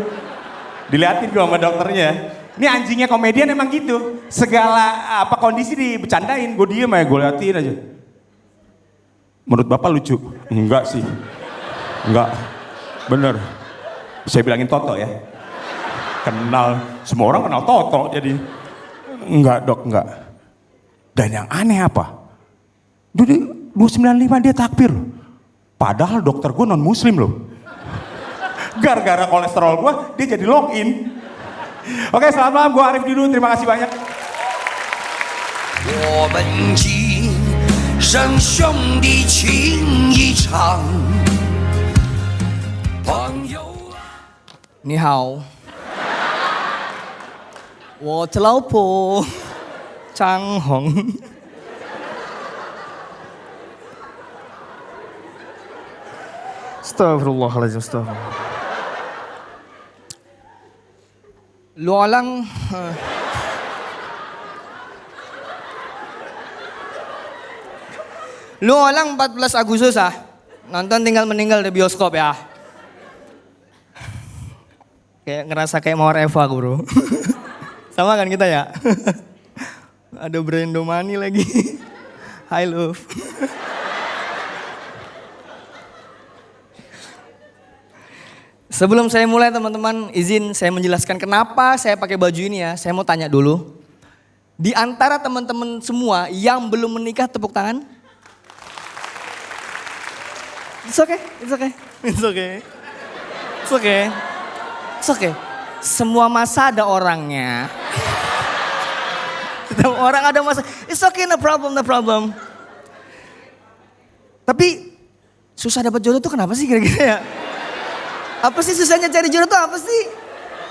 Dilihatin gue sama dokternya. Ini anjingnya komedian emang gitu. Segala kondisi dibecandain. Gue diem aja, gue liatin aja. Menurut bapak lucu? Enggak sih. Enggak. Bener. Saya bilangin Toto ya. Kenal. Semua orang kenal Toto jadi. Enggak dok, enggak. Dan yang aneh apa? 295 dia takbir. Padahal dokter gue non muslim loh. Gara-gara kolesterol gue, dia jadi login. Oke, selamat malam. Gue Arif Didu. Terima kasih banyak. 我们今生兄弟情一场，朋友。你好，我的老婆张红。Astagfirullahaladzim, astagfirullah. Lu alang, lu alang 14 Agustus nonton Tinggal Meninggal di bioskop ya. Kayak ngerasa kayak Mawar Eva bro. Sama kan kita ya? Ada Brando Money lagi. Hi love. Sebelum saya mulai teman-teman, izin saya menjelaskan kenapa saya pakai baju ini ya. Saya mau tanya dulu. Di antara teman-teman semua yang belum menikah tepuk tangan. It's okay, it's okay, it's okay. It's okay. It's okay. Semua masa ada orangnya. Setiap orang ada masa. It's okay, no problem, no problem. Tapi susah dapat jodoh tuh kenapa sih kira-kira ya? Apa sih susahnya cari jodoh tuh apa sih?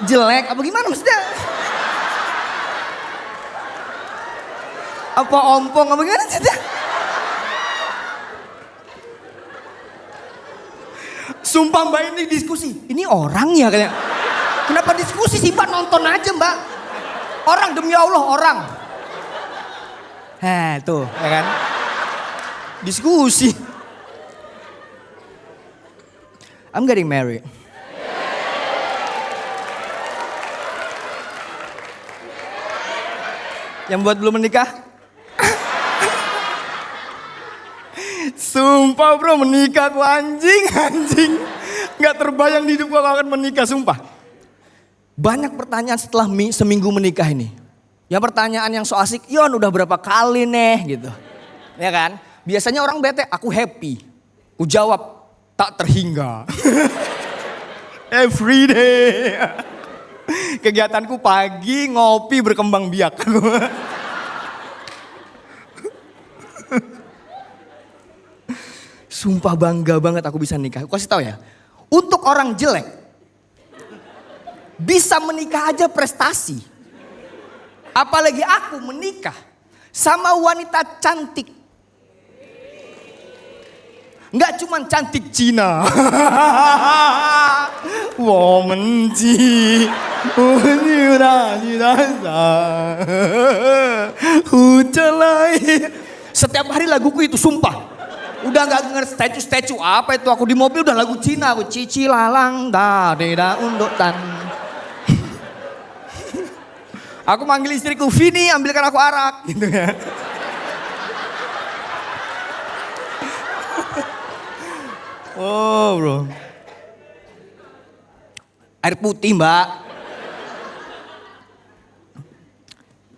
Jelek apa gimana maksudnya? Apa ompong apa gimana maksudnya? Sumpah mbak ini diskusi. Ini orang ya kayak. Kenapa diskusi sih mbak? Nonton aja mbak. Orang demi Allah orang. Heh tuh ya kan. Diskusi. I'm getting married. Yang buat belum menikah? Sumpah bro menikah aku anjing. Gak terbayang di hidup gua akan menikah sumpah. Banyak pertanyaan setelah seminggu menikah ini. Yang pertanyaan yang so asik, Yon udah berapa kali nih gitu. Ya kan? Biasanya orang bete, aku happy. Aku jawab, tak terhingga. Every day. Kegiatanku pagi ngopi berkembang biak. Sumpah bangga banget aku bisa nikah. Aku kasih tahu ya. Untuk orang jelek. Bisa menikah aja prestasi. Apalagi aku menikah sama wanita cantik. Nggak cuman cantik Cina. Setiap hari laguku itu sumpah. Udah nggak ngerti statue apa itu, aku di mobil udah lagu Cina, aku cici lalang da deda untuk tan. Aku manggil istriku, Vini ambilkan aku arak gitu ya. Oh bro. Air putih mbak.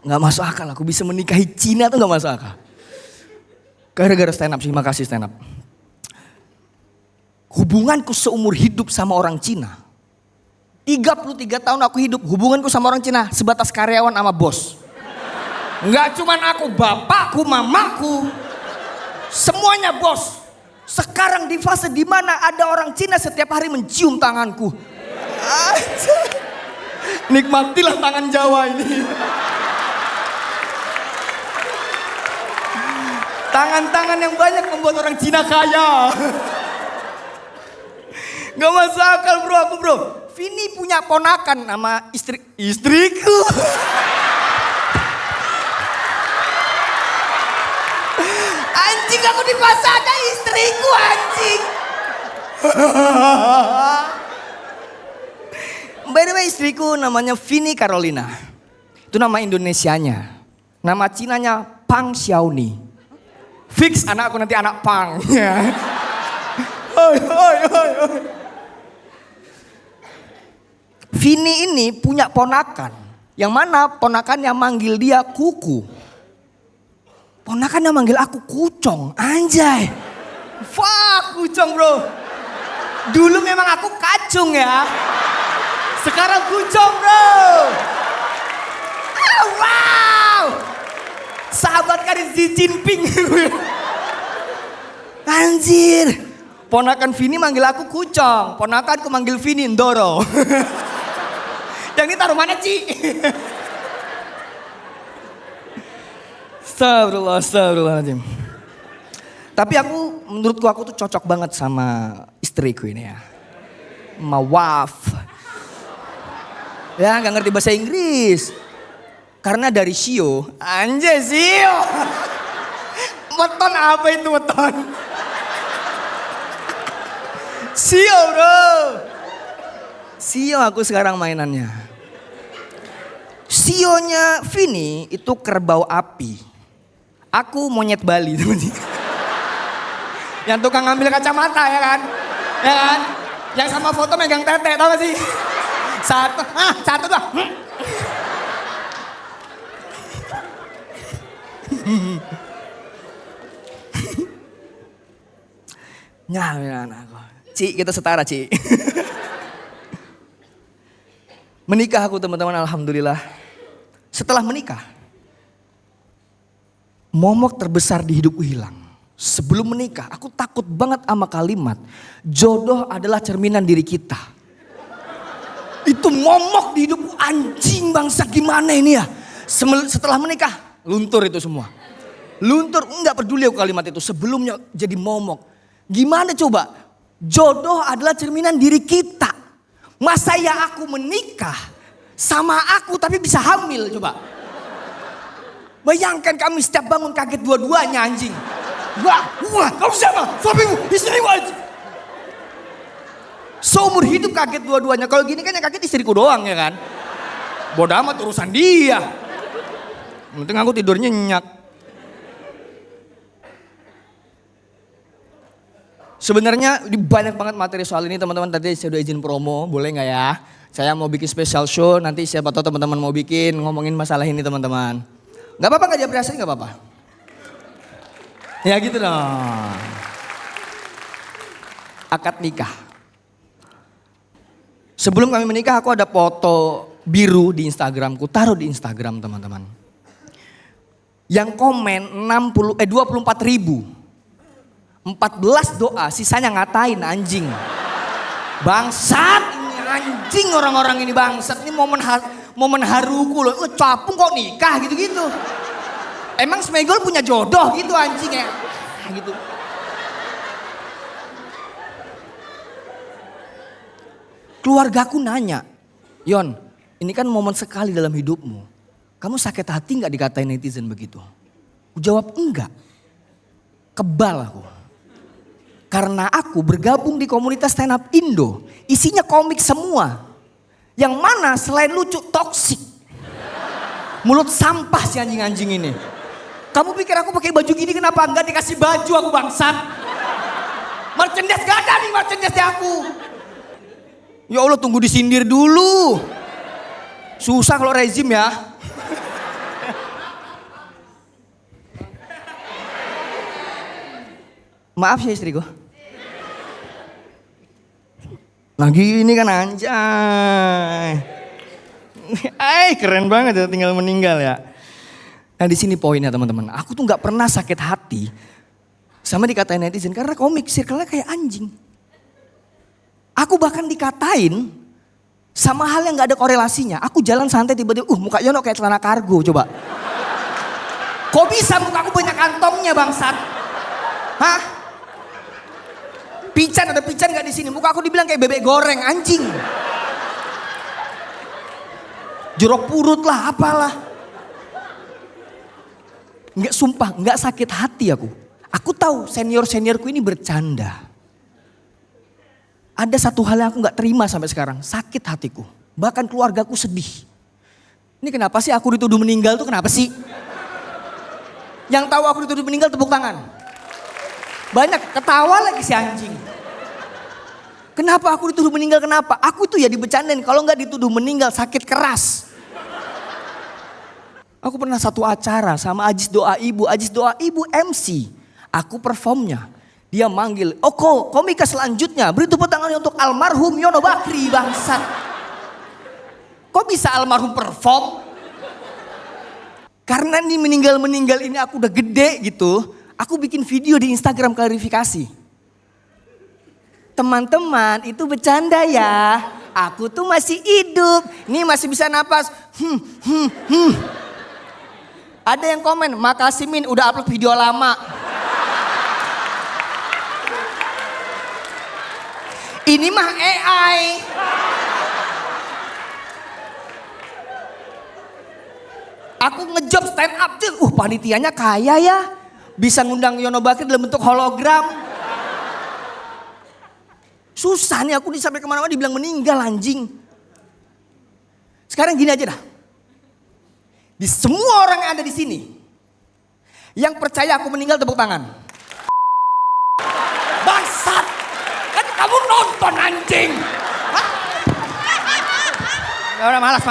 Gak masuk akal, aku bisa menikahi Cina tuh gak masuk akal. Gara-gara stand up sih, makasih stand up. Hubunganku seumur hidup sama orang Cina. 33 tahun aku hidup, hubunganku sama orang Cina sebatas karyawan sama bos. Gak cuman aku, bapakku, mamaku. Semuanya bos. Sekarang di fase dimana ada orang Cina setiap hari mencium tanganku. Nikmatilah tangan Jawa ini. Tangan-tangan yang banyak membuat orang Cina kaya. Gak masuk akal bro aku bro. Vini punya ponakan sama istriku. Anjing aku di fase ada istriku anjing. By the way istriku namanya Vini Carolina. Itu nama Indonesianya. Nama Cinanya Pang Xiaoni. Fix anakku nanti anak Pang. Vini ini punya ponakan. Yang mana ponakannya manggil dia kuku. Ponakannya manggil aku kucong. Anjay. Fuck kucong bro. Dulu memang aku kacung ya. Sekarang kucong bro. Ah, wow. Sahabat karib Xi Jinping. Anjir. Ponakan Vini manggil aku kucong. Ponakanku manggil Vini Ndoro. Yang ini taruh mana Ci? Astagfirullahaladzim. Tapi menurutku aku tuh cocok banget sama istriku ini ya. My wife. Ya gak ngerti bahasa Inggris. Karena dari Sio. Anjay Sio. Weton apa itu weton? Sio bro. Sio aku sekarang mainannya. Sionya Vini itu kerbau api. Aku monyet Bali teman-teman. Yang tukang ngambil kacamata ya kan? Ya kan? Yang sama foto megang tete tau gak sih? Satu dua. Nyah aku. Ci, kita setara Ci. Menikah aku teman-teman alhamdulillah. Setelah menikah, momok terbesar di hidupku hilang. Sebelum menikah, aku takut banget sama kalimat jodoh adalah cerminan diri kita. Itu momok di hidupku, anjing bangsa gimana ini ya. Setelah menikah, luntur itu semua. Luntur, enggak peduli aku kalimat itu. Sebelumnya jadi momok. Gimana coba? Jodoh adalah cerminan diri kita. Masa ya aku menikah sama aku tapi bisa hamil coba. Bayangkan kami setiap bangun kaget dua-duanya anjing. Wah, kamu siapa? Suamimu, istrimu anjing. Seumur hidup kaget dua-duanya. Kalau gini kan yang kaget istriku doang ya kan. Bodoh amat urusan dia. Yang penting aku tidur nyenyak. Sebenarnya banyak banget materi soal ini teman-teman. Tadi saya udah izin promo, boleh nggak ya? Saya mau bikin special show, nanti siapa tahu teman-teman mau bikin ngomongin masalah ini teman-teman. Gak apa-apa gak diapresiasi gak apa-apa. Ya gitu dong. Akad nikah. Sebelum kami menikah aku ada foto biru di Instagramku, taruh di Instagram teman-teman. Yang komen 24 ribu. 14 doa, sisanya ngatain anjing. Bangsat, ini anjing orang-orang ini bangsat. Ini momen haruku loh. Capung kok nikah gitu-gitu. Emang Smegol punya jodoh gitu anjing ya. Gitu. Keluargaku nanya, Yon, ini kan momen sekali dalam hidupmu. Kamu sakit hati gak dikatain netizen begitu? Aku jawab enggak. Kebal aku. Karena aku bergabung di komunitas stand up Indo. Isinya komik semua. Yang mana selain lucu toksik. Mulut sampah si anjing-anjing ini. Kamu pikir aku pakai baju gini kenapa enggak dikasih baju aku bangsat? Merchandise gak ada nih merchandise aku. Ya Allah tunggu disindir dulu. Susah kalau rezim ya. Maaf ya istriku. Lagi ini kan anjay. Keren banget ya tinggal meninggal ya. Nah di sini poinnya teman-teman. Aku tuh nggak pernah sakit hati sama dikatain netizen karena komik circle-nya kayak anjing. Aku bahkan dikatain sama hal yang nggak ada korelasinya. Aku jalan santai tiba-tiba, muka Yono kayak celana kargo coba. Kok bisa mukaku banyak kantongnya bangsat? Hah? Pican ada pican gak di sini? Muka aku dibilang kayak bebek goreng anjing. Jorok purut lah apalah. Enggak sumpah, enggak sakit hati aku. Aku tahu senior-seniorku ini bercanda. Ada satu hal yang aku gak terima sampai sekarang, sakit hatiku. Bahkan keluargaku sedih. Ini kenapa sih aku dituduh meninggal tuh kenapa sih? Yang tahu aku dituduh meninggal tepuk tangan. Banyak ketawa lagi si anjing. Kenapa aku dituduh meninggal kenapa? Aku tuh ya dibecandain kalau nggak dituduh meninggal sakit keras. Aku pernah satu acara sama Ajis Doa Ibu MC. Aku performnya. Dia manggil, komika selanjutnya beri tepuk tangannya untuk almarhum Yono Bakri bangsat. Kok bisa almarhum perform? Karena ini meninggal ini aku udah gede gitu. Aku bikin video di Instagram klarifikasi. Teman-teman itu bercanda ya. Aku tuh masih hidup. Nih masih bisa napas. Ada yang komen, makasih Min udah upload video lama. Ini mah AI. Aku ngejob stand up tuh. Panitianya kaya ya. Bisa ngundang Yono Bakri dalam bentuk hologram. Susah nih aku sampai kemana-mana dibilang meninggal anjing. Sekarang gini aja dah. Di semua orang yang ada di sini. Yang percaya aku meninggal tepuk tangan. Bangsat. Kan kamu nonton anjing. Hah? Ya udah malas.